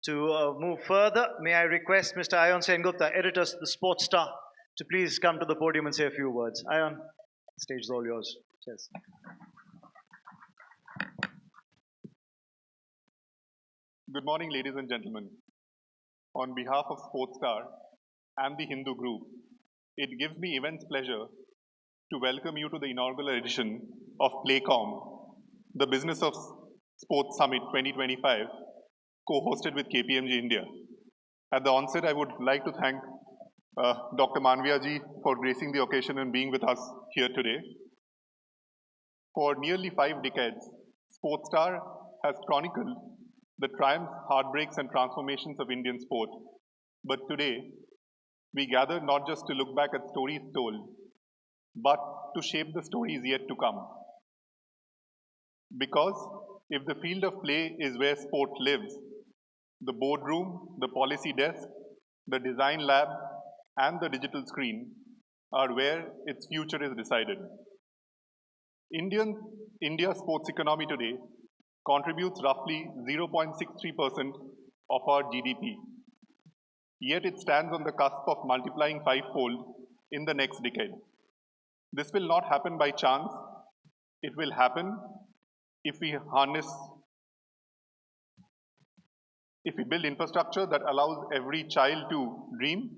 To move further, may I request Mr. Ayon Sengupta, editor of the Sportstar, to please come to the podium and say a few words. Ayon, the stage is all yours. Cheers. Good morning, ladies and gentlemen. On behalf of Sportstar and the Hindu Group, it gives me immense pleasure to welcome you to the inaugural edition of PlayCom, the Business of Sports Summit 2025, co-hosted with KPMG India. At the onset, I would like to thank Dr. Manvia ji for gracing the occasion and being with us here today. For nearly 5 decades, Sportstar has chronicled the triumphs, heartbreaks, and transformations of Indian sport. But today, we gather not just to look back at stories told, but to shape the stories yet to come. Because if the field of play is where sport lives, the boardroom, the policy desk, the design lab, and the digital screen are where its future is decided. India's sports economy today contributes roughly 0.63% of our GDP. Yet it stands on the cusp of multiplying fivefold in the next decade. This will not happen by chance. It will happen if we build infrastructure that allows every child to dream,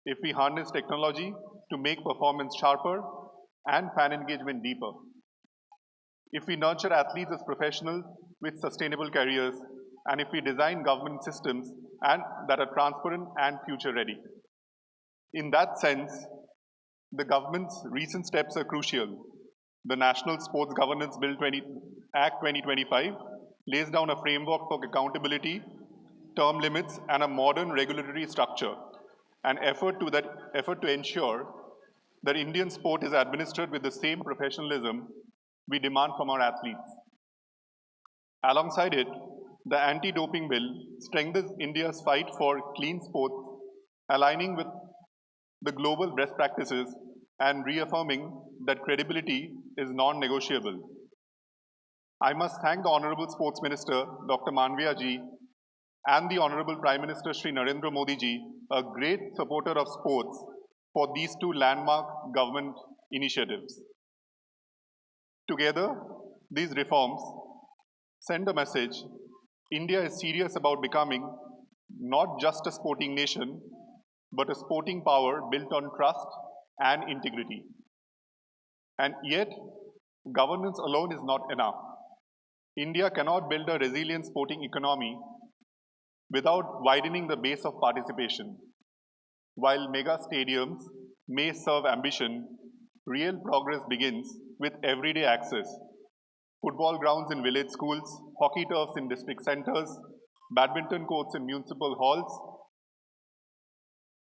if we harness technology to make performance sharper and fan engagement deeper, if we nurture athletes as professionals with sustainable careers, and if we design government systems that are transparent and future-ready. In that sense, the government's recent steps are crucial. The National Sports Governance Bill Act 2025 lays down a framework for accountability, term limits, and a modern regulatory structure, an effort to ensure that Indian sport is administered with the same professionalism we demand from our athletes. Alongside it, the anti-doping bill strengthens India's fight for clean sports, aligning with the global best practices and reaffirming that credibility is non-negotiable. I must thank the Honorable Sports Minister, Dr. Manvia ji, and the Honorable Prime Minister, Shri Narendra Modi ji, a great supporter of sports, for these two landmark government initiatives. Together, these reforms send a message: India is serious about becoming not just a sporting nation, but a sporting power built on trust and integrity. And yet, governance alone is not enough. India cannot build a resilient sporting economy without widening the base of participation. While mega stadiums may serve ambition, real progress begins with everyday access. Football grounds in village schools, hockey turfs in district centers, badminton courts in municipal halls.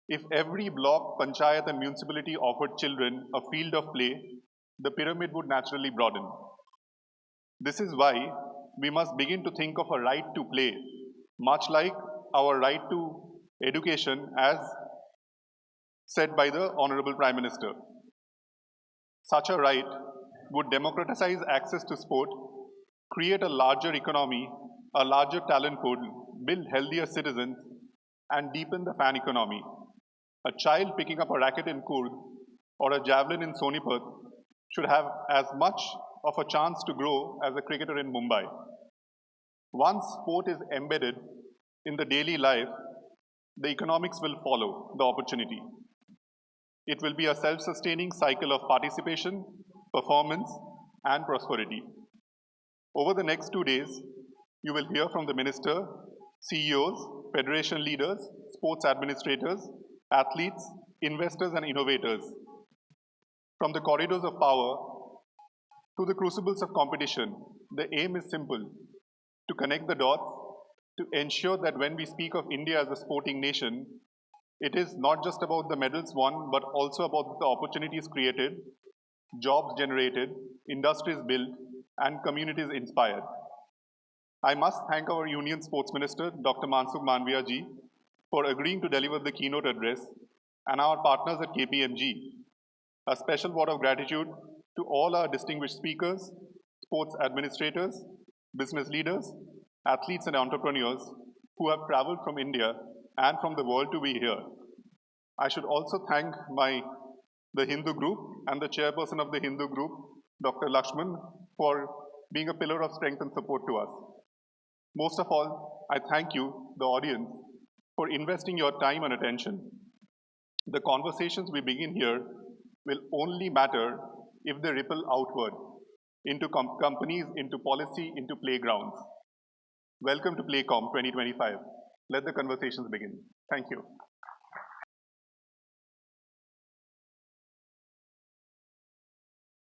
If every block, panchayat, and municipality offered children a field of play, the pyramid would naturally broaden. This is why we must begin to think of a right to play, much like our right to education, as said by the Honorable Prime Minister. Such a right would democratize access to sport, create a larger economy, a larger talent pool, build healthier citizens, and deepen the fan economy. A child picking up a racket in Coorg or a javelin in Sonipat should have as much of a chance to grow as a cricketer in Mumbai. Once sport is embedded in the daily life, the economics will follow the opportunity. It will be a self-sustaining cycle of participation, performance, and prosperity. Over the next 2 days, you will hear from the Minister, CEOs, federation leaders, sports administrators, athletes, investors, and innovators. From the corridors of power to the crucibles of competition, the aim is simple: to connect the dots, to ensure that when we speak of India as a sporting nation, it is not just about the medals won, but also about the opportunities created, jobs generated, industries built, and communities inspired. I must thank our Union Sports Minister, Dr. Mansukh Manvia ji, for agreeing to deliver the keynote address, and our partners at KPMG. A special word of gratitude to all our distinguished speakers, sports administrators, business leaders, athletes, and entrepreneurs who have traveled from India and from the world to be here. I should also thank the Hindu group and the chairperson of the Hindu group, Dr. Lakshman, for being a pillar of strength and support to us. Most of all, I thank you, the audience, for investing your time and attention. The conversations we begin here will only matter if they ripple outward into companies, into policy, into playgrounds. Welcome to PlayCom 2025. Let the conversations begin. Thank you.